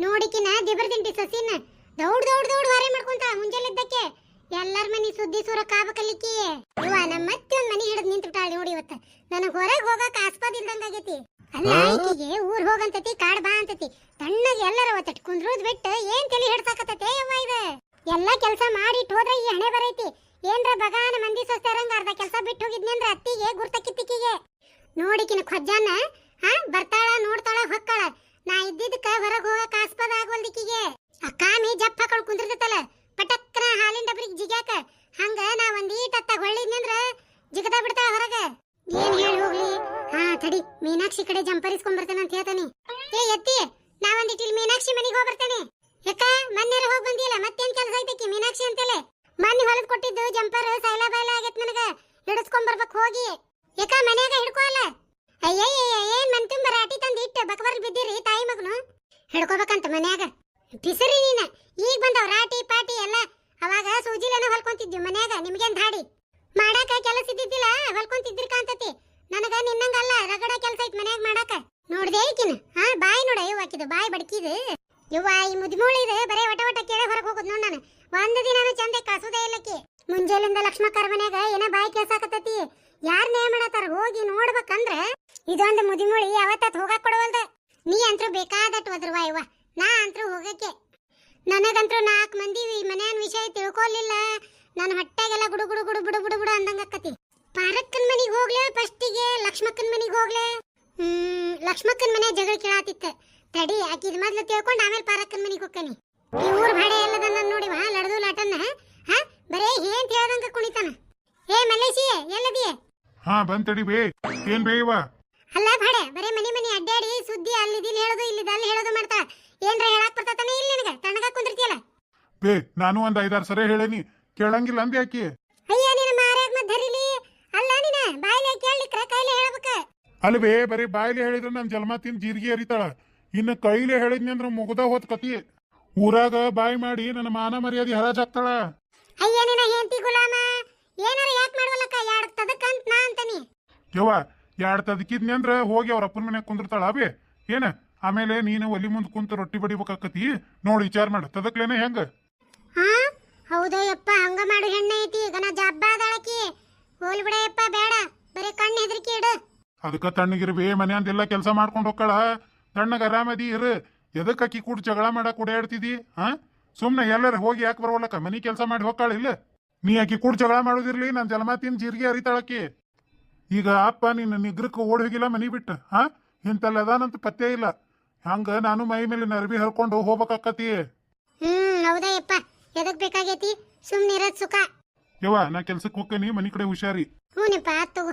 ನೋಡಿಕಿನ ದಿಬರ್ದಿಂಟಿ ಸಸಿನ ದೌಡ್ ದೌಡ್ ದೌಡ್ ವಾರೆ ಮಾಡ್ಕೊಂತ ಮುಂಜಾನೆದ್ದಕ್ಕೆ ಎಲ್ಲಾರ ಮನಿ ಸುದ್ದಿ ಸೂರ ಕಾಬಕಲಿಕ್ಕಿ ಇವ ನಮ್ಮ ಮತ್ತೆ ಒಂದ್ ಮನಿ ಹಿಡಿದ್ ನಿಂತ್ಬಿಟ್ಟಾಳ ನೋಡಿ ಇವತ್ತ ನನಗ್ ಹೊರಗ್ ಹೋಗಕ್ ಆಸ್ಪದ ಇಲ್ದಂಗಾಗೈತಿ. ಅಲ್ಲ ಈಕಿಗೆ ಊರ್ ಹೋಗಂತತಿ ಕಾಡ್ ಬಾ ಅಂತತಿ ತಣ್ಣಗೆ ಎಲ್ಲರ ಒತ್ತಟ್ ಕುಂದ್ರೋದ್ ಬಿಟ್ಟು ಏನ್ ತಲೆ ಹಿಡ್ಸಾಕತ್ತತೆ ಯವ್ವ ಇದು. ಎಲ್ಲಾ ಕೆಲಸ ಮಾಡಿಟ್ಟು ಹೋದ್ರೆ ಈ ಹಣೆ ಬರೈತಿ. ಏನ್ರ ಬಗಾನ ಮಂದಿ ಸೊಸ್ತಾರಂಗ ಅರ್ಧ ಕೆಲಸ ಬಿಟ್ಟು ಹೋಗಿದ್ನಿ ಅಂದ್ರ ಅತ್ತಿಗೆ ಗುರ್ತಕ್ಕಿತ್ತಿಕಿಗೆ ನೋಡಿಕಿನ ಖಜ್ಜಾನ ಬರ್ತಾಳ ನೋಡ್ತಾಳ ಹೊಕ್ಕಾಳ. ನಾ ಇದ್ದಿದ್ದಕ್ಕ ಹೊರಗ್ ಹೋಗಕ್ ಆಸ್ಪದ ಆಗೋಲ್ದಿಕ್ಕಿಗೆ ಅಕ್ಕಾಮಿ ಜಪ್ಪ ಹಾಕೊಂಡ್ ಕುಂದಿರ್ತೈತಲ್ಲ ಪಟಕ್ಕನ ಹಾಲಿನ ಡಬ್ರಿಗೆ ಜಿಗ್ಯಾಕ ಹಂಗ ನಾ ಒಂದೀಟತ್ತ ಹೊಳ್ಳಿದ್ನಂದ್ರ ಜಿಗದ ಬಿಡ್ತಾಳ ಹೊರಗ. ಏನ್ ಹೇಳಿ ಹೋಗ್ಲಿ. ತಡಿ ಮೀನಾಕ್ಷಿ ಕಡೆ ಜಂಪರಿಸ್ಕೊಂಡ್ ಬರ್ತೇನೆ ಅಂತ ಹೇಳ್ತಾನೆ. ಏ ಎತ್ತಿ ನಾ ಒಂದಿಟ್ಟು ಇಲ್ಲಿ ಮೀನಾಕ್ಷಿ ಮನೆಗೆ ಹೋಗಿ ಬರ್ತೇನೆ. ಯಾಕ ಮೊನ್ನೆರ ಹೋಗಿ ಬಂದಿಲ್ಲ ಮತ್ತೇನ್ ಕೆಲಸ ಐತಕಿ ಮೀನಾಕ್ಷಿ ಅಂತೇಳಿ ಮೊನ್ನೆ ಹೊಲದ್ ಕೊಟ್ಟಿದ್ದು ಜಂಪರ್ ಸೈಲ ಬೈಲ ಆಗೈತ್ ನನಗ ಹಿಡಿಸ್ಕೊಂಡ್ ಬರ್ಬೇಕು ಹೋಗಿ. ಯಾಕ ಮನ್ಯಾಗ ಹಿಡ್ಕೋಲ್ಲ. ಅಯ್ಯಯ್ಯ ಏನ್ ಮನ್ ತುಂಬ ರಾಟಿ ತಂದು ಇಟ್ಟು ಬಕಬರ್ಲ್ ಬಿದ್ದಿರಿ ತಾಯಿ ಮಗನು ಹಿಡ್ಕೋಬೇಕಂತ ಮನ್ಯಾಗ ಪಿಸರಿ ನೀನ. ಈಗ ಬಂದವ್ ರಾಟಿ ಪಾಟಿ ಎಲ್ಲ. ಅವಾಗ ಸೂಜಿಲೇನ ಹೊಲ್ಕೊಂತಿದ್ವಿ ಮನ್ಯಾಗ. ನಿಮ್ಗೇನ್ ಧಾಡಿ ಮಾಡಾಕ ಕೆಲಸ ಇದ್ದಿದ್ದಿಲ್ಲ ಹೊಲ್ಕೊಂತಿದ್ರಿ ಕಾಂತತಿ. ನನಗ ನಿನ್ನಂಗಲ್ಲ ರಗಡ ಕೆಲಸ ಐತ್ ಮನ್ಯಾಗ ಮಾಡಾಕ. ನೋಡ್ದೆ ಈಕಿನ ಬಾಯಿ ನೋಡ ಇವ್ ಹಾಕಿದ ಬಾಯಿ ಬಡ್ಕಿದ ಇವ್ವ ಈ ಮುದಿಮೂಳಿ ಇದೆ ಬರೇ ವಟ ವಟ ಕೇಳ ಹೊರಗೆ ಹೋಗುದ್ ನೋಡ್. ನಾನು ಒಂದ್ ದಿನಾನು ಚಂದೆ ಕಾಸುದೇ ಇಲ್ಲಕಿ. ಮುಂಜಾಲಿಂದ ಲಕ್ಷ್ಮಕ್ಕರ ಮನ್ಯಾಗ ಏನ ಬಾಯಿ ಕೇಳ್ಸಾಕತ್ತತಿ. ಯಾರ್ ನೇಮ ಮಾಡತಾರ ಹೋಗಿ ನೋಡ್ಬೇಕಂದ್ರ ಇದೊಂದು ಮುದಿಮೂಳಿ ಯಾವತ್ತ ಹೋಗಾಕ್ ಕೊಡವಲ್ದ. ನೀ ಅಂತ್ರು ಬೇಕಾದಟ್ಟು ಹೋದ್ರವಾ ಇವ್ವ. ನಾ ಅಂತ್ರು ಹೋಗಕ್ಕೆ ನನಗಂತ್ರು 4 ಮಂದಿ ಮನೆಯನ್ ವಿಷಯ ತಿಳ್ಕೊಲಿಲ್ಲ. ನನ್ನ ಹೊಟ್ಟೆಗೆಲ್ಲ ಗುಡು ಗುಡು ಗುಡು ಬುಡು ಬುಡು ಬುಡು ಅಂದಂಗಕ್ಕತಿ. ಪಾರಕ್ಕನ್ ಮನಿಗೆ ಹೋಗ್ಲೆ ಫಸ್ಟಿಗೆ ಲಕ್ಷ್ಮಕ್ಕನ್ ಮನಿಗೆ ಹೋಗ್ಲೆ. ಲಕ್ಷ್ಮಕ್ಕನ್ ಮನೆ ಜಗಳ ಕೇಳಾತಿತ್ತ. ತಡಿ ಆಕಿದ ಮೊದ್ಲು ತಿಳ್ಕೊಂಡು ಆಮೇಲೆ ಪಾರಕ್ಕನ್ ಮನಿಗೆ ಹೋಗ್ಕನಿ. ಈ ಊರ್ ಭಾಡೆ ಎಲ್ಲದನ್ನ ನೋಡಿವ ಲಡ್ದು ಲಾಟನ್ನ ಬರೇ ಏನ್ ಹೇಳ್ದಂಗ ಕುಣಿತಾನ. ಏ ಮಲ್ಲೇಶಿ ಎಲ್ಲದಿಯೇ? ಬಂತಡಿ ಬೇ. ಏನ್ ಬೇಯವ? ಅಲ್ಲ ಭಾಡೆ ಬರೇ ಮನಿ ಮನಿ ಅಡ್ಡಾಡಿ ಸುದ್ದಿ ಅಲ್ಲಿದಿಲ್ ಹೇಳೋದು ಇಲ್ಲಿದ ಅಲ್ಲಿ ಹೇಳೋದು ಮಾಡ್ತಾ. ಏನ್ರ ಹೇಳಾಕ್ ಬರ್ತಾತಾನೆ ಇಲ್ಲ ನಿನಗ? ತಣ್ಣಗ ಕುಂದಿರ್ತಿಯಲ್ಲ ಬೇ. ನಾನು ಒಂದ್ 5-6 ಸರಿ ಹೇಳೇನಿ ಕೇಳಂಗಿಲ್ಲ ಅಂದೆ ಆಕಿ. ಅಯ್ಯ ನಿನ್ನ ಮಾರ್ಯಾಗ ಮತ್ ಧರಿಲಿ. ಅಲ್ಲ ನಿನ ಬಾಯಿಲೆ ಕೇಳಲಿಕ್ರ ಕೈಲೆ ಹೇಳಬೇಕ. ಅಲ್ವೇ ಬರೀ ಬಾಯಿಲೆ ಹೇಳಿದ್ರೆ ನನ್ ಜಲ್ಮ ತಿನ್ ಜೀರಿಗೆ ಹರಿತಾಳ. ಇನ್ನು ಕೈಲೆ ಹೇಳಿದ್ನಿ ಅಂದ್ರ ಮುಗ್ದ ಹೋತ್ ಕತಿ. ಊರಾಗ ಬಾಯಿ ಮಾಡಿ ನನ್ನ ಮಾನ ಮರ್ಯಾದೆ ಹರಾಜಾಗ್ತಾಳ. ಅಯ್ಯ ನಿನ್ನ ಹೆಂಡತಿ ಗುಲಾಮ ಏನಾರ ಯಾಕೆ ಮಾಡವಲ್ಲಕ್ಕ ಯಾಡ್ ತದಕಂತ ನಾ ಅಂತಾನಿ. ಯವ್ವ 2 ತದಕಿದ್ನಿ ಅಂದ್ರ ಹೋಗಿ ಅವ್ರ ಅಪ್ಪನ ಮನ್ಯಾಗ ಕುಂದಿರ್ತಾಳ ಬೇ. ಏನ ಆಮೇಲೆ ನೀನು ಒಲಿ ಮುಂದ್ ಕುಂತ ರೊಟ್ಟಿ ಬಡಿಬೇಕಾಕತಿ. ನೋಡಿ ವಿಚಾರ ಮಾಡ ತದಕ್ಲೇನ ಹೆಂಗ. ಹೌದೋ ಯಪ್ಪ ಹಂಗ ಮಾಡು ಹೆಣ್ಣೆ ಐತಿ. ಈಗ ನಾ ಜಬ್ಬಾದಾಳಕಿ ಹೋಲ್ ಬಿಡಯಪ್ಪ ಬೇಡ. ಬರೀ ಕಣ್ಣು ಹೆದರಿಕೆ ಇಡು. ಅದಕ್ಕ ತಣ್ಣಗಿರ್ಬೇ. ಮನೆ ಅಂದೆಲ್ಲ ಕೆಲಸ ಮಾಡ್ಕೊಂಡು ಹೋಗ್ಕಳ. ತಣ್ಣಗ ಆರಾಮದಿ ಇರು. ಎದಕ್ ಅಕ್ಕಿ ಕೂಡ ಜಗಳ ಮಾಡಕ್ ಓಡಾಡ್ತಿದಿ? ಸುಮ್ನೆ ಎಲ್ಲರ ಹೋಗಿ ಯಾಕೆ ಬರೋಲ್ಲಕ್ಕ ಮನಿ ಕೆಲಸ ಮಾಡಿ ಹೋಗ್ಕಾಳ ಇಲ್ಲ. ನೀ ಆಕಿ ಕೂಡ ಜಗಳ ಮಾಡೋದಿರ್ಲಿ ನನ್ ಜಲಮಾತಿನ ಜೀರಿಗೆ ಹರಿತಾಳಕಿ. ಈಗ ಅಪ್ಪ ನಿನ್ನ ನಿಗ್ರಕ್ಕೆ ಓಡಿ ಹೋಗಿಲ್ಲ ಮನಿ ಬಿಟ್ಟು. ಇಂತಲ್ಲ ಅದಾನಂತ ಪತ್ತೆ ಇಲ್ಲ. ಹಂಗ ನಾನು ಮೈ ಮೇಲೆ ನರಬಿ ಹರ್ಕೊಂಡು ಹೋಗ್ಬೇಕಾಕತಿ. ಹೌದಾ ಎದಕ್ ಬೇಕಾಗೈತಿ? ಸುಮ್ನಿರದ್ ಸುಖ. ಯವ್ವ ನಾ ಕೆಲ್ಸಕ್ಕೆ ಹೋಗ್ಕೇನಿ ಮನಿ ಕಡೆ ಹುಷಾರಿ. ಹೂನಪ್ಪ ತಗೋ.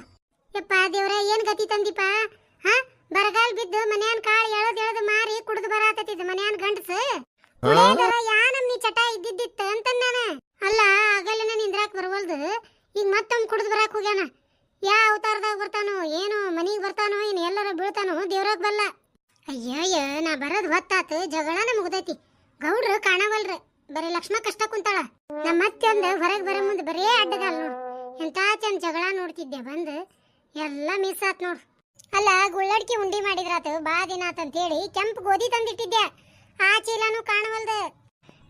ಯಪ್ಪ ದೇವ್ರ ಏನ್ ಗತಿ ತಂದಿಪ್ಪ. ಬರಗಾಲ್ ಬಿದ್ದು ಮನ್ಯಾನ್ ಕಾಳು ಎಳದ್ ಮಾರಿ ಕುಡ್ದು ಬರಾತತಿದ್ ಮನ್ಯಾನ್ ಗಂಡಸ. ಯಾ ನಮ್ನಿ ಚಟ ಇದ್ದಿದ್ದಿತ್ತ ಅಂತ ನಾನ. ಅಲ್ಲ ಆಗಲ್ಲನ ನಿಂದ್ರಾಕ್ ಬರವಲ್ದು. ಈಗ ಮತ್ತೊಮ್ಮೆ ಕುಡ್ದು ಬರಾಕ್ ಹೋಗ್ಯಾನ. ಯಾ ಅವತಾರದಾಗ ಬರ್ತಾನೋ ಏನೋ ಮನಿಗ್ ಬರ್ತಾನೋ ಏನ್ ಎಲ್ಲರ ಬೀಳ್ತಾನೋ ದೇವ್ರಾಗ ಬಲ್ಲ. ಅಯ್ಯಯ್ಯ ನಾ ಬರೋದ್ ಹೊತ್ತಾತು ಜಗಳನ ಮುಗ್ದೈತಿ. ಗೌಡ್ರು ಕಾಣವಲ್ರ ಬರೀ ಲಕ್ಷ್ಮ ಕಷ್ಟ ಕುಂತಾಳ. ನಮ್ಮ ಮತ್ತೊಂದು ಹೊರಗೆ ಬರೋ ಮುಂದೆ ಬರೇ ಅಡ್ಡಗಾಲ್ ನೋಡು. ಎಂತ ಚಂದ ಜಗಳ ನೋಡ್ತಿದ್ದೆ ಬಂದು ಎಲ್ಲ ಮಿಸ್ ಆತ್ ನೋಡು. ಅಲ್ಲ ಗುಳ್ಳಡ್ಕಿ ಉಂಡಿ ಮಾಡಿದ್ರಾತು ಬಾ ದಿನ ಆತಂತೇಳಿ ಕೆಂಪು ಗೋಧಿ ತಂದಿಟ್ಟಿದ್ದೆ. ಆ ಚೀಲನೂ ಕಾಣವಲ್ದ.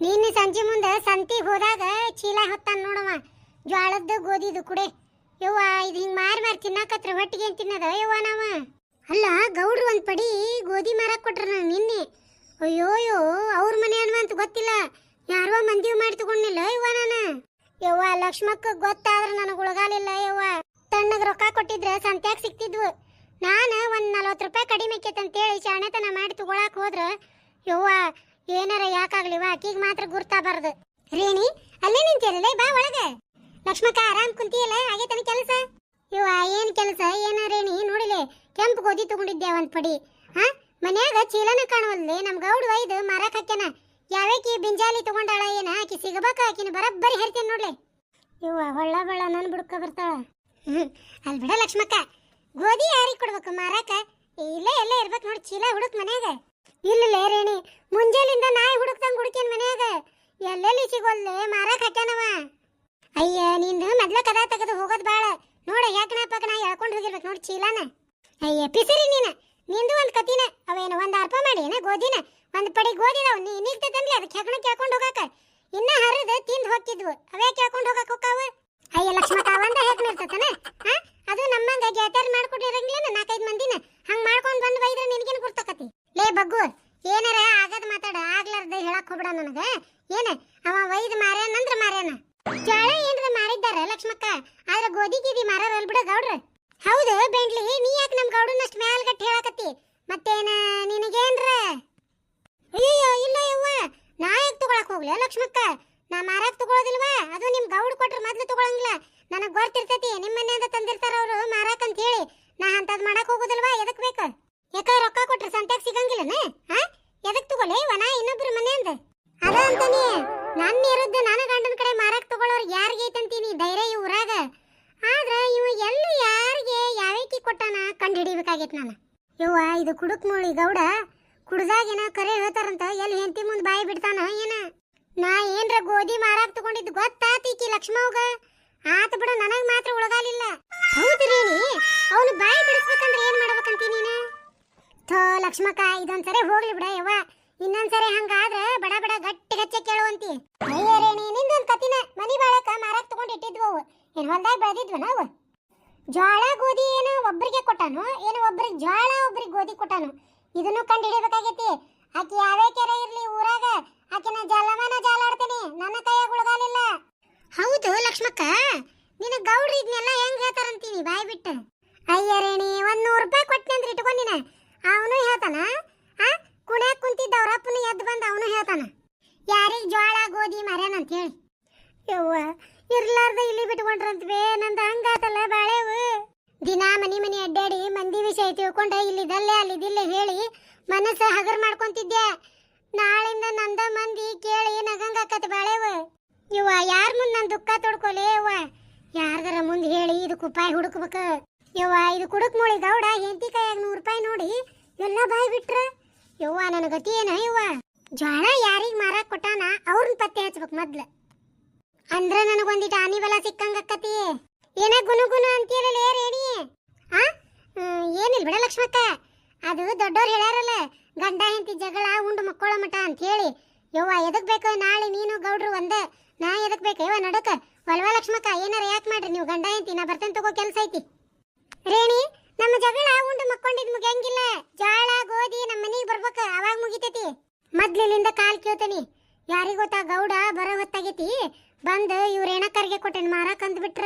ನಿನ್ನೆ ಸಂಜೆ ಮುಂದೆ ಸಂತಿಗೆ ಹೋದಾಗ ಚೀಲ ಹೊತ್ತಾನ ನೋಡವ ಜ್ವಾಳದ್ದು ಗೋಧಿದು ಕುಡೆ. ಯವ್ವ ಇದು ಹಿಂಗ್ ಮಾರಿ ತಿನ್ನಾಕತ್ರ ಹೊಟ್ಟಿಗೆ ಏನ್ ತಿನ್ನದ ಯವ್ವ ನಾವ. ಅಲ್ಲ ಗೌಡ್ರು ಒಂದ್ ಪಡಿ ಗೋಧಿ ಮಾರಕ್ ಕೊಟ್ರ ನಾನು ನಿನ್ನೆ. ಅಯ್ಯೋಯ್ಯೋ ಅವ್ರ ಮನೆ ಅನ್ವಂತ ಗೊತ್ತಿಲ್ಲ ಯಾರೋ ಮಂದಿವ್ ಮಾಡಿ ತಗೊಂಡಿಲ್ಲ ಯವ್ವ ನಾನು. ಯವ್ವ ಲಕ್ಷ್ಮಕ್ಕ ಗೊತ್ತಾದ್ರ ನನಗೆ ಉಳಗಾಲಿಲ್ಲ ಯವ್ವ. ತಣ್ಣಗ ರೊಕ್ಕ ಕೊಟ್ಟಿದ್ರೆ ಸಂತ್ಯಾಗ ಸಿಕ್ತಿದ್ವು. ನಾನು ಒಂದ್ 40 ರೂಪಾಯಿ ಕಡಿಮೆ ಅಂತೇಳಿ ಶಾಣೆತನ ಮಾಡಿ ತಗೊಳಕ್ ಹೋದ್ರ ಯವ್ವ ಏನಾರ ಯಾಕಾಗ್ಲಿವ ಆಕಿಗೆ ಮಾತ್ರ ಗುರ್ತಾಬಾರ್ದು. ರೇಣಿ ಅಲ್ಲೇ ನಿಂತಿರಲ್ಲ ಬಾ ಒಳಗ. ಲಕ್ಷ್ಮಕ್ಕ ಆರಾಮ್ ಕುಂತಿಯಲ್ಲ ಆಗೇತನ ಕೆಲಸ? ಯವ್ವ ಏನ್ ಕೆಲಸ ಏನ ರೇಣಿ ನೋಡಿಲೆ ಕೆಂಪು ಗೋಧಿ ತಗೊಂಡಿದ್ದೆ ಒಂದ್ ಪಡಿ. ಮನ್ಯಾಗ ಚೀಲನ ಕಾಣವಲ್ಲೆ. ನಮ್ ಗೌಡ್ ಒಯ್ದು ಮಾರಾಕ್ ಹಾಕ್ಯಾನ. ಯಾವೇಕಿ ಬಿಂಜಾಲಿ ತಗೊಂಡಾಳ ಏನ ಆಕಿ ಸಿಗಬೇಕ ಆಕಿನ ಬರಬ್ಬರಿ ಹೇಳ್ತೇನೆ ನೋಡ್ಲೆ. ಇವ್ವ ಹೊಳ್ಳ ಬಳ್ಳ ನನ್ ಬುಡಕ ಬರ್ತಾಳ. ಅಲ್ಲಿ ಬಿಡ ಲಕ್ಷ್ಮಕ್ಕ ಗೋಧಿ ಯಾರಿಗೆ ಕೊಡ್ಬೇಕು ಮಾರಾಕ? ಇಲ್ಲೇ ಎಲ್ಲ ಇರ್ಬೇಕು ನೋಡಿ ಚೀಲ ಹುಡುಕ್ ಮನ್ಯಾಗ. ಇಲ್ಲ ರೇಣಿ ಮುಂಜಾಲಿಂದ ನಾಯಿ ಹುಡುಕ್ತಂಗ್ ಹುಡುಕೇನ್ ಮನ್ಯಾಗ ಎಲ್ಲೆಲ್ಲಿ ಸಿಗೋಲ್ಲೆ ಮಾರಾಕ್ ಹಾಕ್ಯಾನವ. ಅಯ್ಯ ನಿಂದು ಮೊದ್ಲ ಕದ ತೆಗೆದು ಹೋಗೋದ್ ಬಾಳ. ನೋಡಿ ಚೀಲಾನ. ಅಯ್ಯ ಪಿಸರಿ ನಿಂದು ಒಂದು ಕತಿನ. ಅವೇನು ಒಂದು ಅರ್ಪ ಮಾಡಿ ಗೋಧಿನ ಒಂದು ಪಡಿ ಗೋಧಿದಾವ್ ನಿಲ್ತೈತಂದ್ಲಿ ಅದಕ್ಕೆ ಹೆಗಣ ಕೇಳ್ಕೊಂಡು ಹೋಗಾಕ. ಇನ್ನ ಹರಿದ ತಿಂದು ಹೋಗಿದ್ವು ಅವೇ ಕೇಳ್ಕೊಂಡು ಹೋಗಾಕ ಹೋಕಾವ. ಅಯ್ಯ ಲಕ್ಷ್ಮಕ್ಕ ಒಂದ ಹೆಗ್ನ ಇರ್ತತನ. ಅದು ನಮ್ಮಂಗ ಗೆಳತಿಯರ್ ಮಾಡ್ಕೊಟ್ಟಿರಂಗಿಲ್ಲ 4-5 ಮಂದಿನ ಹಂಗ ಮಾಡ್ಕೊಂಡ್ ಬಂದು ಬೈದ್ರೆ ನಿನಗೇನು ಗುರ್ತಕತಿ? ಲೇ ಬಗ್ಗು ಏನಾರ ಆಗದ್ ಮಾತಾಡ, ಆಗ್ಲಾರ್ದ ಹೇಳಕ್ ಹೋಗ್ಬಿಡ ನನಗ. ಏನ ಅವ ವೈದ್ ಮಾರ್ಯಾನಂದ್ರ ಮಾರ್ಯಾನ. ಜೋಳ ಏನ್ರ ಮಾರಿದ್ದಾರ ಲಕ್ಷ್ಮಕ್ಕ, ಆದ್ರ ಗೋಧಿ ಗೀದಿ ಮಾರಾರಲ್ ಬಿಡ ಗೌಡ್ರ. ಹೌದು ಬೆಂಡ್ಲಿ, ನೀ ಯಾಕೆ ನಮ್ ಗೌಡನಷ್ಟು ಮ್ಯಾಲ್ಗಟ್ಟ ಹೇಳಕತ್ತಿ? ಮತ್ತೇನ ನಿನಗೇನ್ರ? ಅಯ್ಯೋ ಇಲ್ಲ ಯವ್ವ, ನಾ ಯಾಕೆ ತಗೊಳಕ್ ಹೋಗ್ಲಿ ಲಕ್ಷ್ಮಕ್ಕ? ನಾ ಮಾರಾಕ್ ತಗೊಳೋದಿಲ್ವಾ? ಅದು ನಿಮ್ ಗೌಡ್ ಕೊಟ್ರ ಮೊದ್ಲು ತಗೊಳಂಗಿಲ್ಲ. ನನಗ್ ಗೊತ್ತಿರ್ತೈತಿ ನಿಮ್ಮ ಮನೆಯಿಂದ ತಂದಿರ್ತಾರ ಅವ್ರು ಮಾರಾಕ್ ಅಂತ ಹೇಳಿ. ನಾ ಅಂತದ್ ಮಾಡಕ್ ಹೋಗೋದಿಲ್ವಾ? ಎದಕ್ ಬೇಕ? ಯಾಕ ರೊಕ್ಕ ಕೊಟ್ರ ಸಂತ್ಯಾಗ ಸಿಗಂಗಿಲ್ಲನ? ಎದಕ್ ತಗೊಲೆ ಇವ? ನಾ ಇನ್ನೊಬ್ರ ಮನೆಯಿಂದ ಅದ ಅಂತಾನಿ. ನನ್ನ ಇರುದ್ದ ನನ್ನ ಗಂಡನ ಕಡೆ ಮಾರಾಕ್ ತಗೊಳ್ಳೋರ್ ಯಾರಿಗೆ ಐತಂತೀನಿ ಧೈರ್ಯ ಈ ಊರಾಗ. ಆದ್ರ ಇವ ಎಲ್ಲಿ ಯಾರಿಗೆ ಯಾವೇಕಿ ಕೊಟ್ಟಾನ ಕಂಡು ಹಿಡಿಬೇಕಾಗೈತ್ ನಾನು. ಯವ್ವ ಇದು ಕುಡುಕ್ ಮೂಳಿ ಗೌಡ ಕುಡ್ದಾಗೇನ ಕರೆ ಹೇಳ್ತಾರಂತ ಎಲ್ಲಿ ಹೆಂಡತಿ ಮುಂದ್ ಬಾಯಿ ಬಿಡ್ತಾನ ಏನ? ನಾ ಏನ್ರ ಗೋಧಿ ಮಾರಾಕ್ ತಗೊಂಡಿದ್ದು ಗೊತ್ತಾತೀಕಿ ಲಕ್ಷ್ಮವ್ಗ. ಆತ ಬಿಡ, ನನಗ್ ಮಾತ್ರ ಉಳಗಾಲಿಲ್ಲ. ಹೌದ್ರಿ, ಅವನು ಬಾಯಿ ಬಿಡಿಸ್ಬೇಕಂದ್ರೆ ಏನ್ ಮಾಡ್ಬೇಕಂತಿ ನೀನು? ಥೋ ಲಕ್ಷ್ಮಕ್ಕ, ಇದೊಂದ್ಸರಿ ಹೋಗ್ಲಿ ಬಿಡ ಯವ್ವ. ಇನ್ನೊಂದ್ಸರಿ ಹಂಗಾದ್ರ ಬಡ ಬಡ ಗಟ್ಟಿ ಗಚ್ಚೆ ಕೇಳುವಂತಿ. ಅಯ್ಯರೇಣಿ ನಿಂದೊಂದ್ ಕತಿನ. ಮನಿ ಬಾಳಕ ಮಾರಾಕ್ ತಗೊಂಡ್ ಇಟ್ಟಿದ್ವು ಅವು. ಏನ್ ಹೊಲ್ದಾಗ ಬೆಳೆದಿದ್ವ ನಾವು? ಜೋಳ ಗೋಧಿ ಏನು ಒಬ್ರಿಗೆ ಕೊಟ್ಟಾನು, ಏನು ಒಬ್ರಿಗೆ ಜೋಳ ಒಬ್ರಿಗೆ ಗೋಧಿ ಕೊಟ್ಟಾನು? ಇದನ್ನು ಕಂಡು ಹಿಡಿಬೇಕಾಗೈತಿ. ಆಕಿ ಯಾವೇ ಕೆರೆ ಇರ್ಲಿ ಊರಾಗ ಆಕಿನ ಜಲಮಾನ ಜಾಲಾಡ್ತೇನೆ, ನನ್ನ ಕೈಯಾಗ ಉಳಗಾಲಿಲ್ಲ. ಹೌದು ಲಕ್ಷ್ಮಕ್ಕ, ನಿನ್ನ ಗೌಡ್ರಿ ಇದನ್ನೆಲ್ಲ ಹೆಂಗ್ ಹೇಳ್ತಾರಂತೀನಿ ಬಾಯ್ ಬಿಟ್ಟು? ಅಯ್ಯರೇಣಿ, 100 ರೂಪಾಯಿ ಕೊಟ್ಟನಂದ್ರೆ ಇಟ್ಕೊಂಡಿನ. ಅವನು ಹೇಳ್ತಾನ, ಕುಣ್ಯಾಕ್ ಕುಂತಿದ್ದ ಅವ್ರ ಅಪ್ಪನ ಎದ್ದು ಬಂದ ಅವನು ಹೇಳ್ತಾನ ಯಾರಿಗ್ ಜೋಳ ಗೋಧಿ ಮರ್ಯಾನಂತ ಹೇಳಿ. ಯವ್ವ ಇರ್ಲಾರ್ದ ಇಲ್ಲಿ ಬಿಟ್ಕೊಂಡ್ರಂತ್ವೇ, ನಂದ ಹಂಗಾತಲ್ಲ ಬಾಳೆವು. ದಿನ ಮನಿ ಅಡ್ಡಾಡಿ ಮಂದಿ ವಿಷಯ ತಿಳ್ಕೊಂಡ ಇಲ್ಲಿದಲ್ಲೇ ಅಲ್ಲಿದಿಲ್ಲೇ ಹೇಳಿ ಮನಸ್ಸ ಹಗರ್ ಮಾಡ್ಕೊಂತಿದ್ದೆ. ನಾಳಿಂದ ನಂದ ಮಂದಿ ಕೇಳಿ ನಗಂಗಾಕತ್ ಬಾಳೆವು. ಇವ ಯಾರ ಮುಂದ್ ನನ್ ದುಃಖ ತೊಡ್ಕೊಲೇ ಯವ್ವ? ಯಾರ್ದಾರ ಮುಂದ್ ಹೇಳಿ ಇದಕ್ಕೆ ಉಪಾಯ ಹುಡುಕ್ಬೇಕ. ಯವ್ವ ಇದು ಕುಡುಕ್ ಮೂಳಿ ಗೌಡ ಹೆಂಡತಿ ಕೈಯಾಗ 100 ರೂಪಾಯಿ ನೋಡಿ ಎಲ್ಲ ಬಾಯ್ ಬಿಟ್ರ. ಯವ್ವ ನನ್ನ ಗತಿ ಏನ ಯವ್ವ? ಜೋಳ ಯಾರಿಗ್ ಮಾರಾಕ್ ಕೊಟ್ಟಾನ ಅವ್ರನ್ನ ಪತ್ತೆ ಹಚ್ಬೇಕು ಮೊದ್ಲ. ಅಂದ್ರ ನನಗೊಂದಿಟ್ಟು ಆನಿ ಬಲ ಸಿಕ್ಕಂಗಕ್ಕತಿ. ಏನ ಗುನು ಅಂತೀರಲ್ಲ ರೇಣಿ? ಏನಿಲ್ಲ ಬಿಡ ಲಕ್ಷ್ಮಕ್ಕ, ಅದು ದೊಡ್ಡವ್ರು ಹೇಳ್ಯಾರಲ್ಲ ಗಂಡ ಹೆಂಡತಿ ಜಗಳ ಉಂಡು ಮಕ್ಕಳ ಮಠ ಅಂತ ಹೇಳಿ. ಯವ್ವ ಎದಕ್ ಬೇಕು? ನಾಳೆ ನೀನು ಗೌಡ್ರು ಒಂದ, ನಾ ಎದಕ್ ಬೇಕು ಯವ್ವ ನಡಕ? ಒಲ್ವಾ ಲಕ್ಷ್ಮಕ್ಕ, ಏನಾರ ಯಾಕೆ ಮಾಡ್ರಿ ನೀವು ಗಂಡ ಹೆಂಡತಿ? ನಾ ಬರ್ತೇನೆ ತಗೋ, ಕೆಲಸ ಐತಿ. ರೇಣಿ, ನಮ್ಮ ಜಗಳ ಉಂಡು ಮಕ್ಕೊಂಡಿದ್ ಮುಗಿಯಂಗಿಲ್ಲ. ಜೋಳ ಗೋಧಿ ನಮ್ಮ ಮನೆಗೆ ಬರ್ಬೇಕ, ಅವಾಗ ಮುಗಿತೈತಿ. ಮೊದ್ಲಿಂದ ಕಾಲ್ ಕೇಳ್ತೇನಿ. ಯಾರಿಗ ಗೊತ್ತಾ ಗೌಡ ಬರೋ ಹೊತ್ತಾಗೈತಿ, ಬಂದು ಇವ್ರ ಏನಕ್ಕರ್ಗೆ ಕೊಟ್ಟೇನ್ ಮಾರಾಕ್ ಅಂದ್ ಬಿಟ್ರ.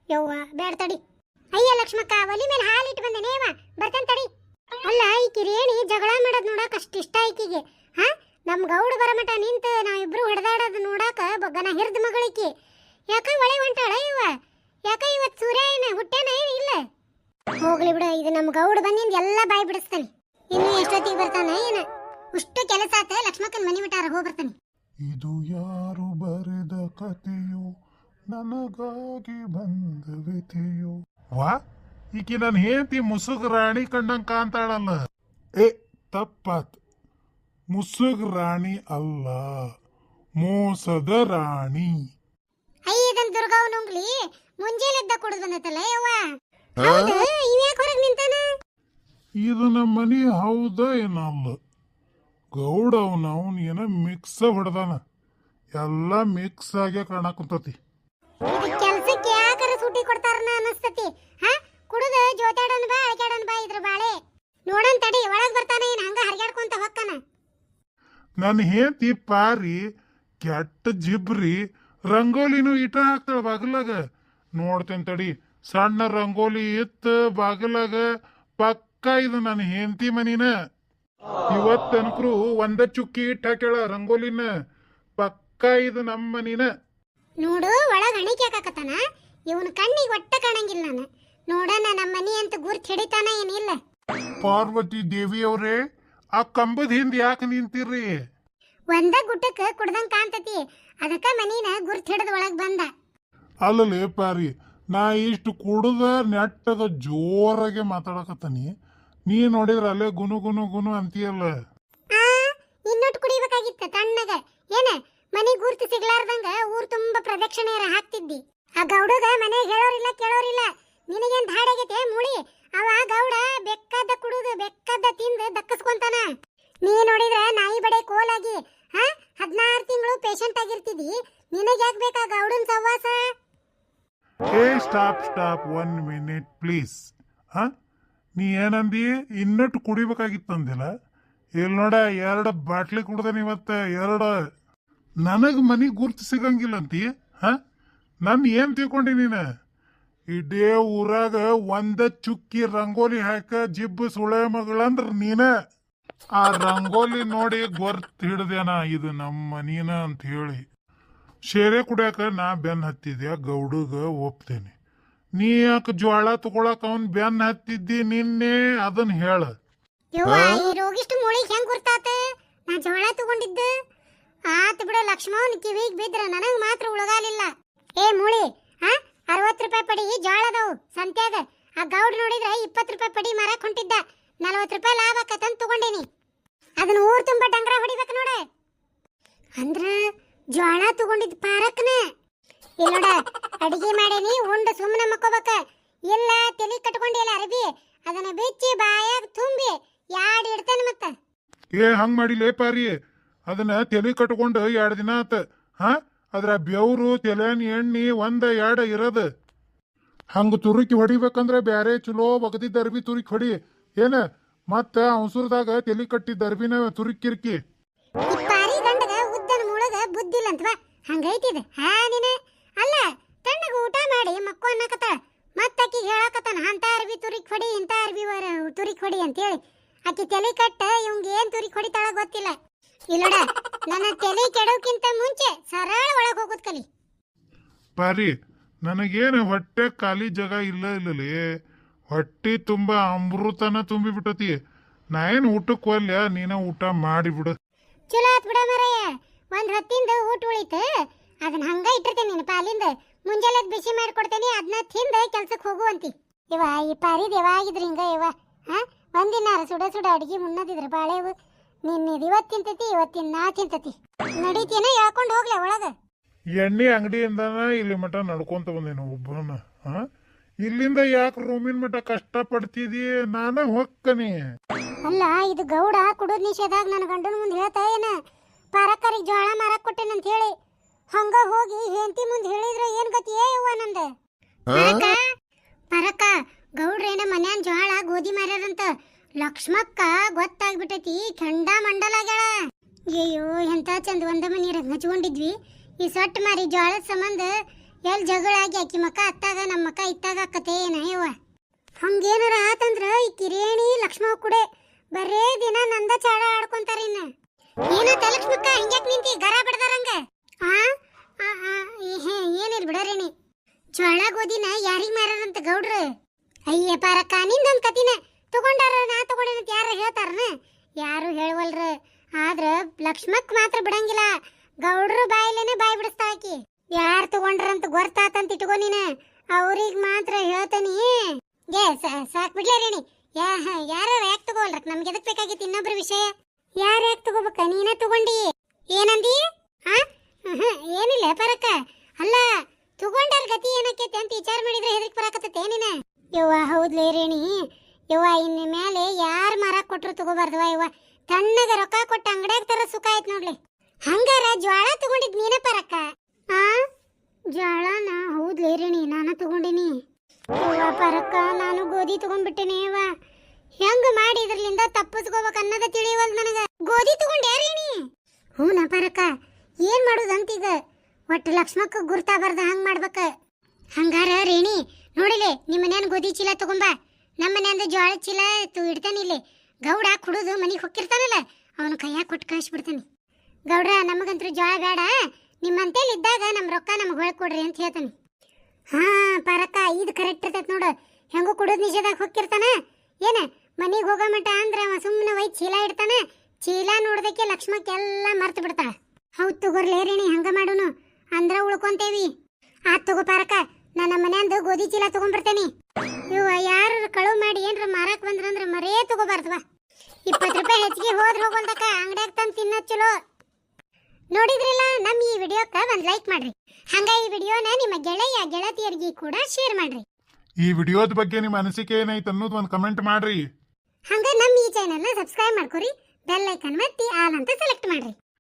ಯವ್ವ ಬೇಡ ತಡಿ. ಅಯ್ಯ ಲಕ್ಷ್ಮಕ್ಕ, ಒಲಿ ಮೇಲೆ ಹಾಲಿಟ್ಟು ಬಂದೇನೇವ, ಬರ್ತೇನೆ ತಡಿ. ಅಲ್ಲ ಈಕಿ ರೇಣಿ ಜಗಳ ಮಾಡೋದ್ ನೋಡಕ್ ಅಷ್ಟ ಇಷ್ಟ ಈಕಿಗೆ. ನಮ್ ಗೌಡ ಬರಮಟ ನಿಂತ ನಾವಿಬ್ರು ಹೊಡೆದಾಡೋದು ನೋಡಾಕ ಬೊಗ್ಗನ ಹಿರ್ದ ಮಗಳಿಕಿ. ಯಾಕ ಒಳೆ ಹೊಂಟಾಳ ಇವ? ಯಾಕ ಇವತ್ ಸೂರ್ಯ ಏನ ಹುಟ್ಟೇನ ಇಲ್ಲ? ಹೋಗ್ಲಿ ಬಿಡ, ಇದು ನಮ್ ಗೌಡ ಬಂದಿಂದ ಎಲ್ಲ ಬಾಯಿ ಬಿಡಿಸ್ತಾನೆ. ಇನ್ನು ಎಷ್ಟೊತ್ತಿಗೆ ಬರ್ತಾನ ಏನ? ಅಷ್ಟು ಕೆಲಸ ಆತ. ಲಕ್ಷ್ಮಕ್ಕನ ಮನಿ ಬಿಟ್ಟಾರ, ಹೋಗಿ ಬರ್ತಾನೆ. ಇದು ಯಾರು ಬರೆದ ಕಥೆಯೋ, ನನಗಾಗಿ ಬಂದ ವ್ಯಥೆಯೋ. ವಾ, ಈಕಿ ನನ್ನ ಹೆಂಡತಿ ಮುಸುಗ್ ರಾಣಿ ಕಂಡಂಗ್ ಕಾಂತಾಳಲ್ಲ. ತಪ್ಪಾತ್. ಮುಸುಗ್ ರಾಣಿ ಅಲ್ಲ, ಮೋಸದ ರಾಣಿ. ಇದನ್ ದುರ್ಗಾವ್ ನುಂಗ್ಲಿ ಮುಂಜಾನೆದ್ದ ಕುಡಿದ್ ಬಂದೈತಲ್ಲ ಯವ್ವ. ಹೌದು, ಇವ್ಯಾಕ ಹೊರಗ್ ನಿಂತಾನ? ಇದು ನಮ್ಮ ಮನಿ ಹೌದ ಏನಲ್ಲ? ಗೌಡ ಅವನ್ ಏನ ಮಿಕ್ಸ್ ಹೊಡೆದಾನ, ಎಲ್ಲ ಮಿಕ್ಸ್ ಆಗೇ ಕಾಣಕುಂತತಿ. ಕೆಲ್ಸಕ್ಕೆ ಯಾಕಾರ ಸೂಟಿ ಕೊಡ್ತಾರನ ಅನಸ್ತತಿ. ಕುಡಿದ ಜೋತಾಡನ್ ಬಾ ಅಳಕ್ಯಾಡನ್ ಬಾ ಇದ್ರ ಬಾಳೆ. ನೋಡನ್ ತಡಿ, ಒಳಗ್ ಬರ್ತಾನ ಏನ್ ಹಂಗ ಹರ್ಗ್ಯಾಡ್ಕೊಂತ ಹೊಕ್ಕನ. ನನ್ನ ಹೆಂಡತಿ ಪಾರಿ ಕೆಟ್ಟ ಜಿಬ್ರಿ ರಂಗೋಲಿನೂ ಇಟ ಹಾಕ್ತಾಳ ಬಾಗಿಲಾಗ. ನೋಡ್ತೇನೆ ತಡಿ, ಸಣ್ಣ ರಂಗೋಲಿ ಇತ್ತು ಬಾಗಿಲಾಗ. ಪಕ್ಕ ಇದು ನನ್ನ ಹೆಂಡತಿ ಮನಿನ. ಇವತ್ತನಕ್ರು ಒಂದ ಚುಕ್ಕಿ ಇಟ್ಟು ಹಾಕ್ಯಾಳ ರಂಗೋಲಿನ. ಪಕ್ಕ ಇದು ನಮ್ಮ ಮನಿನ. ನೋಡು ಒಳಗ ಹಣಿಕೆ ಹಾಕಕತ್ತಾನ. ಇವನ ಕಣ್ಣಿಗೆ ಒಟ್ಟ ಕಾಣಂಗಿಲ್ಲ ನಾನು. ನೋಡಣ ನಮ್ಮ ಮನಿ ಅಂತ ಗುರ್ತ್ ಹಿಡಿತಾನ ಏನಿಲ್ಲ. ಪಾರ್ವತಿ ದೇವಿಯವ್ರೇ, ಆ ಕಂಬದ ಹಿಂದ್ ಯಾಕೆ ನಿಂತಿರ್ರಿ? ಒಂದ ಗುಟ್ಟಕ್ಕೆ ಕುಡ್ದಂಗ್ ಕಾಣ್ತತಿ, ಅದಕ್ಕ ಮನಿನ ಗುರ್ತ್ ಹಿಡಿದ ಒಳಗ್ ಬಂದ. ಅಲ್ಲಲೇ ಪಾರಿ, ನಾ ಇಷ್ಟು ಕುಡ್ದ ನೆಟ್ಟಗ ಜೋರಾಗೆ ಮಾತಾಡಕತ್ತಾನಿ, ನೀ ನೋಡಿದ್ರ ಅಲ್ಲೇ ಗುನು ಗುನು ಗುನು ಅಂತೀಯಲ್ಲ. ಇನ್ನೊಟ್ಟು ಕುಡಿಬೇಕಾಗಿತ್ತ ತಣ್ಣಗ. ಏನ ಮನಿ ಗುರ್ತು ಸಿಗ್ಲಾರ್ದಂಗ ಊರ್ ತುಂಬಾ ಪ್ರದಕ್ಷಿಣೆ ಹಾಕ್ತಿದ್ದಿ. ಆ ಗೌಡಗ ಮನೆಗೆ ಹೇಳೋರಿಲ್ಲ ಕೇಳೋರಿಲ್ಲ. ನಿನಗೇನ್ ಧಾಡಾಗೈತೆ ಮೂಳಿ? ಅವ ಗೌಡ ಬೆಕ್ಕದ ಕುಡುದು ಬೆಕ್ಕದ ತಿಂದು ದಕ್ಕಸ್ಕೊಂತಾನ. ನೀ ನೋಡಿದ್ರ ನಾಯಿ ಬಡೆ ಕೋಲಾಗಿ 16 ತಿಂಗಳು ಪೇಷಂಟ್ ಆಗಿರ್ತಿದಿ. ನಿನಗೆ ಯಾಕೆ ಬೇಕಾ ಗೌಡನ್ ಸವಾಸ? ಏ ಸ್ಟಾಪ್ 1 ಮಿನಿಟ್ ಪ್ಲೀಸ್. ನೀ ಏನಂದಿ? ಇನ್ನಟ್ಟು ಕುಡಿಬೇಕಾಗಿತ್ತಂದಿಲ್ಲ. ಇಲ್ಲಿ ನೋಡ 2 ಬಾಟ್ಲಿ ಕುಡ್ದೇನಿ ಇವತ್ತ. 2 ನನಗೆ ಮನೆಗೆ ಗುರ್ತು ಸಿಗಂಗಿಲ್ಲ ಅಂತಿ. ನನ್ನ ಏನ್ ತಿಳ್ಕೊಂಡಿ ನೀನು? ಇಡೇ ಊರಾಗ ಒಂದ ಚುಕ್ಕಿ ರಂಗೋಲಿ ಹಾಕ ಜಿಬ್ಬು ಸುಳೆ ಮಗಳಂದ್ರ ನೀನ. ಆ ರಂಗೋಲಿ ನೋಡಿ ಗೊರ್ತ್ ಹಿಡ್ದೇನ ಇದು ನಮ್ಮ ಮನೀನ ಅಂತ ಹೇಳಿ. ಶೇರೆ ಕುಡಿಯಾಕ ನಾ ಬೆನ್ ಹತ್ತಿದ್ಯಾ ಗೌಡಗ ಒಪ್ತೇನೆ. ನೀ ಯಾಕೆ ಜ್ವಾಳ ತಗೊಳಕ್ ಅವನ್ ಬೆನ್ ಹತ್ತಿದ್ದಿ ನಿನ್ನೆ ಅದನ್ನ ಹೇಳ. ಯವ್ವ ಈ ರೋಗಿಷ್ಟು ಮೂಳಿಗೆ ಹೆಂಗ್ ಗುರ್ತಾತ? ನಾ ಜೋಳ ತಗೊಂಡಿದ್ದ ಆತ್ ಬಿಡ. ಲಕ್ಷ್ಮವನ್ ಕಿವಿಗ್ ಬಿದ್ರ ನನಗ್ ಮಾತ್ರ ಉಳಗಾಲಿಲ್ಲ. ಏ ಮೂಳಿ 60 ರೂಪಾಯಿ ಪಡಿ ಜೋಳದವು ಸಂತ್ಯಾಗ. ಆ ಗೌಡ್ ನೋಡಿದ್ರ 20 ರೂಪಾಯಿ ಪಡಿ ಮಾರಕ್ ಹೊಂಟಿದ್ದ. 40 ರೂಪಾಯಿ ಲಾಭ ಆಕತ್ತಂತ ತಗೊಂಡೇನಿ. ಅದನ್ನ ಊರ್ ತುಂಬಾ ಡಂಗ್ರ ಹೊಡಿಬೇಕು ನೋಡ. ಅಂದ್ರ ಜ್ವಾಳ ತಗೊಂಡಿದ್ ಪಾರಕ್ನ. ಇಲ್ಲ ನೋಡ, ಅಡಿಗೆ ಮಾಡೇನಿ ಉಂಡು ಸುಮ್ಮನೆ ಮಕ್ಕೋಬೇಕ. ಇಲ್ಲ ತಲಿ ಕಟ್ಕೊಂಡಿಲ್ಲ ಅರಬಿ ಅದನ್ನ ಬಿಚ್ಚಿ ಬಾಯಾಗ ತುಂಬಿ ಯಾಡ್ ಇಡ್ತಾನೆ ಮತ್ತ. ಏ ಹಂಗ್ ಮಾಡಿಲೇ ಪಾರಿ. ಅದನ್ನ ತಲೆ ಕಟ್ಕೊಂಡು 2 ದಿನ ಆತ. ಅದ್ರ ಬೆವ್ರು ತೆಲೆನ್ ಎಣ್ಣಿ 1-2 ಇರೋದು. ಹಂಗ ತುರುಕಿ ಹೊಡಿಬೇಕಂದ್ರೆ ಬ್ಯಾರೆ ಚಲೋ ಬಗದಿದ್ದ ಅರ್ಬಿ ತುರುಕಿ ಹೊಡಿ. ಏನ ಮತ್ತ ಅವಸರದಾಗ ತಲೆ ಕಟ್ಟಿದ್ದ ಅರ್ಬಿನ ತುರುಕಿರ್ಕಿ. ಈ ಪಾರಿ ಗಂಡಗ ಉದ್ದನ ಮೂಳಗ ಬುದ್ಧಿಲ್ಲ ಅಂತವಾ ಹಂಗೈತಿದ. ನೀನ ಅಲ್ಲ ತಣ್ಣಗ ಊಟ ಮಾಡಿ ಮಕ್ಕೋ ಅನ್ನಕತ್ತಾಳ. ಮತ್ತಾಕಿ ಹೇಳಕತ್ತಾನ ಅಂತ ಅರ್ಬಿ ತುರಿಕ್ ಹೊಡಿ ಇಂತ ಅರ್ಬಿ ತುರಿಕ್ ಹೊಡಿ ಅಂತೇಳಿ. ಆಕಿ ತಲೆ ಕಟ್ಟ ಇವಂಗ ಏನ್ ತುರಿಕ್ ಹೊಡಿತಾಳ ಗೊತ್ತಿಲ್ಲ. ಇಲ್ಲೋಡ, ನನ್ನ ತಲೆ ಕೆಡೋಕ್ಕಿಂತ ಮುಂಚೆ ಸರಳ ಒಳಗ್ ಹೋಗೋದ್ ಕಲಿ. ಪಾರಿ ನನಗೇನು ಹೊಟ್ಟೆ ಖಾಲಿ ಜಾಗ ಇಲ್ಲಲೇ. ಹೊಟ್ಟಿ ತುಂಬಾ ಅಮೃತನ ತುಂಬಿ ಬಿಟ್ಟತಿ. ನಾ ಏನ್ ಊಟಕ್ಕೆ ಒಲ್ಯ, ನೀನ ಊಟ ಮಾಡಿಬಿಡು. ಚಲೋ ಆತ್ ಬಿಡ ಮರಯ್ಯ. ಒಂದ್ ಹೊತ್ತಿಂದ ಊಟ ಉಳಿತು, ಅದನ್ನ ಹಂಗ ಇಟ್ಟಿರ್ತೇನೆ ನಿನ್ನ ಪಾಲಿಂದ. ಮುಂಜಾನೆ ಬಿಸಿ ಮಾಡ್ಕೊಡ್ತೇನೆ, ಅದನ್ನ ತಿಂದ ಕೆಲ್ಸಕ್ಕೆ ಹೋಗುವಂತಿ. ಇವ ಈ ಪಾರಿದ ಯಾವಾಗಿದ್ರಿ ಹಿಂಗ ಇವ ಒಂದಿನ ಸುಡ ಸುಡ ಅಡಿಗೆ ಮುನ್ನದಿದ್ರ ಬಾಳೆವು. ನಿನ್ನಿದ್ ಇವತ್ ತಿಂತತಿ, ಇವತ್ತಿನ ನಾ ತಿಂತತಿ. ನಡೀತೇನ ಯಾಕೊಂಡ್ ಹೋಗ್ಲ ಒಳಗ? ಎಣ್ಣೆ ಅಂಗಡಿಯಿಂದನ ಇಲ್ಲಿ ಮಠ ನಡ್ಕೊಂತ ಬಂದೇನು ಒಬ್ಬನ. ಇಲ್ಲಿಂದ ಯಾಕೆ ರೂಮಿನ ಮಠ ಕಷ್ಟ ಪಡ್ತಿದಿ? ನಾನ ಹೊಕ್ಕನಿ. ಅಲ್ಲ ಇದು ಗೌಡ ಕುಡುದ್ ನಿಷೇಧಾಗ ನನ್ನ ಗಂಡನ ಮುಂದೆ ಹೇಳ್ತಾ ಏನ ಪರಕರಿಗೆ ಜೋಳ ಮಾರಕ್ ಕೊಟ್ಟೆನಂತ ಹೇಳಿ. ಹಂಗ ಹೋಗಿ ಹೆಂಡತಿ ಮುಂದೆ ಹೇಳಿದ್ರೆ ಏನ್ ಗತಿ ಯವ್ವ ನಂದ? ಪರಕ ಗೌಡ್ರೇನ ಮನ್ಯಾನ್ ಜೋಳ ಗೋಧಿ ಮಾರ್ಯಾರಂತ. ಲಕ್ಷ್ಮಕ್ಕ ಗೊತ್ತಾಗ್ಬಿಟ್ಟೈತಿ, ಕೆಂಡ ಮಂಡಲಾಗ್ಯಾಳ. ಅಯ್ಯೋ ಎಂತ ಚಂದ ಒಂದ ಮನೀರಾಗ ಹಚ್ಕೊಂಡಿದ್ವಿ. ಈ ಸೊಟ್ಟ ಮಾರಿ ಜೋಳದ ಸಂಬಂಧ ಎಲ್ ಜಗಳಾಗಿ ಆಕಿ ಮಕ್ಕ ಅತ್ತಾಗ ನಮ್ಮ ಮಕ್ಕ ಇತ್ತಾಗ ಅಕ್ಕತೆ ಏನ ಯವ್ವ. ಹಂಗೇನಾರ ಆತಂದ್ರ ಈ ಕಿರೇಣಿ ಲಕ್ಷ್ಮವ್ ಕೂಡೆ ಬರೇ ದಿನ ನಂದ ಚಾಳ ಆಡ್ಕೊಂತಾರ. ಇನ್ನ ಏನತ್ತ ಲಕ್ಷ್ಮಕ್ಕ ಹಿಂಗ್ಯಾಕ್ ನಿಂತಿ ಗರ ಬಿಡ್ದಾರಂಗ? ಏನಿಲ್ ಬಿಡರೇಣಿ. ಜೋಳ ಗೋಧಿನ ಯಾರಿಗ್ ಮಾರಾರಂತ ಗೌಡ್ರು? ಅಯ್ಯ ಪಾರಕ್ಕ ನಿಂದೊಂದ್ ಕತಿನ ತಗೊಂಡಾರ ನಾ ತಗೊಂಡೇನಂತ ಯಾರ ಹೇಳ್ತಾರನ? ಯಾರು ಹೇಳವಲ್ರ. ಆದ್ರ ಲಕ್ಷ್ಮಕ್ ಮಾತ್ರ ಬಿಡಂಗಿಲ್ಲ. ಗೌಡ್ರು ಬಾಯಿಲೇನೆ ಬಾಯಿ ಬಿಡಿಸ್ತಾಕಿ. ಯಾರು ತಗೊಂಡ್ರಂತ ಗೊತ್ತಾತಂತ ಇಟ್ಕೋ ನೀನ. ಅವ್ರಿಗೆ ಮಾತ್ರ ಹೇಳ್ತಾನಿ. ಸಾಕ್ ಬಿಡ್ಲೇ ರೇಣಿ. ಯಾರು ಯಾಕೆ ತಗೋಲ್ರಕ್? ನಮ್ಗೆ ಎದಕ್ ಬೇಕಾಗಿತ್ತು ಇನ್ನೊಬ್ರ ವಿಷಯ? ಯಾರು ಯಾಕೆ ತಗೋಬೇಕ? ನೀನ ತಗೊಂಡಿ ಏನಂದಿ? ಏನಿಲ್ಲ ಪರಕ್ಕ. ಅಲ್ಲ ತಗೊಂಡಾರ ಗತಿ ಏನಕ್ಕೈತಿ ಅಂತ ವಿಚಾರ ಮಾಡಿದ್ರೆ ಹೆದರಿಕೆ ಬರಾಕತ್ತೈತೆ ನೀನ. ಯವ್ವ ಹೌದ್ಲೇ ರೇಣಿ. ಯವ್ವ ಇನ್ನ ಮೇಲೆ ಯಾರು ಮಾರಾಕ್ ಕೊಟ್ರು ತಗೋಬಾರ್ದವ ಯವ್ವ. ತಣ್ಣಗ ರೊಕ್ಕ ಕೊಟ್ಟ ಅಂಗಡ್ಯಾಗ ತರ ಸುಖ ಆಯ್ತು ನೋಡ್ಲಿ. ಹಂಗಾರ ಜ್ವಾಳ ತಗೊಂಡಿದ್ ನೀನ ಪರಕ್ಕ? ಜ್ವಾಳನ ಹೌದ್ಲೇ ರೇಣಿ, ನಾನ ತಗೊಂಡಿನಿ. ಯವ್ವ ಪರಕ್ಕ ನಾನು ಗೋಧಿ ತಗೊಂಡ್ಬಿಟ್ಟೇನೆ ಯವ್ವ. ಹೆಂಗ ಮಾಡಿ ಇದ್ರಲಿಂದ ತಪ್ಪಿಸ್ಕೋಬೇಕು ಅನ್ನೋದ ತಿಳಿಯವಲ್ ನನಗ. ಗೋಧಿ ತಗೊಂಡ್ಯಾ ರೇಣಿ? ಹ್ಞೂ ಪರಕ್ಕ. ಏನ್ ಮಾಡುದಂತೀಗ? ಒಟ್ಟು ಲಕ್ಷ್ಮಕ್ಕ ಗುರ್ತಾಬಾರ್ದ ಹಂಗ ಮಾಡ್ಬೇಕ. ಹಂಗಾರ ರೇಣಿ ನೋಡಿಲೆ, ನಿಮ್ಮ ಮನ್ಯಾನ ಗೋಧಿ ಚೀಲ ತಗೊಂಬ. ನಮ್ಮ ಮನ್ಯಾಂದ ಜ್ವಾಳ ಚೀಲ ಇಡ್ತಾನಿಲ್ಲಿ. ಗೌಡ ಕುಡುದು ಮನಿಗೆ ಹೊಕ್ಕಿರ್ತಾನಲ್ಲ, ಅವನು ಕೈಯಾಗ ಕೊಟ್ಟು ಕಳಿಸ್ಬಿಡ್ತಾನೆ. ಗೌಡ್ರ ನಮಗಂತೂ ಜ್ವಾಳ ಬೇಡ, ನಿಮ್ಮಂತೇಲಿ ಇದ್ದಾಗ ನಮ್ಮ ರೊಕ್ಕ ನಮ್ಗೆ ಹೊಳ್ಕೊಡ್ರಿ ಅಂತ ಹೇಳ್ತಾನೆ. ಪರಕ್ಕ ಇದು ಕರೆಕ್ಟ್ ಇರ್ತೈತೆ ನೋಡು. ಹೆಂಗೂ ಕುಡುದು ನಿಷೇಧಾಗ ಹೊಕ್ಕಿರ್ತಾನ. ಏನ ಮನಿಗೆ ಹೋಗೋ ಮಟ ಅಂದ್ರೆ ಅವ ಸುಮ್ಮನೆ ಒಯ್ದು ಚೀಲ ಇಡ್ತಾನ. ಚೀಲ ನೋಡ್ದಕ್ಕೆ ಲಕ್ಷ್ಮಕ್ಕೆಲ್ಲ ಮರ್ತು ಬಿಡ್ತಾಳ. ಹೌದು ತಗೋರ್ಲೇ ರೇಣಿ, ಹಂಗ ಮಾಡೋನು ಅಂದ್ರ ಉಳ್ಕೊಂತೇವಿ. ಆತ್ ತಗೋ ಪಾರಕ, ನನ್ನ ಮನ್ಯಾಂದು ಗೋಧಿ ಚೀಲ ತಗೊಂಡ್ಬರ್ತೇನಿ. ಇವ ಯಾರು ಕಳುವು ಮಾಡಿ ಏನ್ರ ಮಾರಾಕ್ ಬಂದ್ರಂದ್ರ ಮರೇ ತಗೋಬಾರ್ದವ. 20 ರೂಪಾಯಿ ಹೆಚ್ಚಿಗೆ ಹೋದ್ರ ಹೋಗೋಲ್ದಕ್ಕ ಅಂಗಡ್ಯಾಗ ತಂದು ತಿನ್ನೋದ್ ಚಲೋ. ನೋಡಿದ್ರಲ್ಲ ನಮ್ಮ ಈ ವಿಡಿಯೋಕ್ಕ ಒಂದ್ ಲೈಕ್ ಮಾಡ್ರಿ. ಹಂಗ ಈ ವಿಡಿಯೋನ ನಿಮ್ಮ ಗೆಳೆಯ ಗೆಳತಿಯರಿಗೆ ಕೂಡ ಶೇರ್ ಮಾಡ್ರಿ. ಈ ವಿಡಿಯೋದ ಬಗ್ಗೆ ನಿಮ್ಮ ಅನಿಸಿಕೆ ಏನೈತೆ ಅನ್ನೋದು ಒಂದು ಕಮೆಂಟ್ ಮಾಡ್ರಿ. ಹಂಗ ನಮ್ಮ ಈ ಚಾನೆಲ್ನ ಸಬ್ಸ್ಕ್ರೈಬ್ ಮಾಡ್ಕೊರಿ, ಬೆಲ್ ಐಕನ್ ಒತ್ತಿ ಆಲ್ ಅಂತ ಸೆಲೆಕ್ಟ್ ಮಾಡ್ರಿ.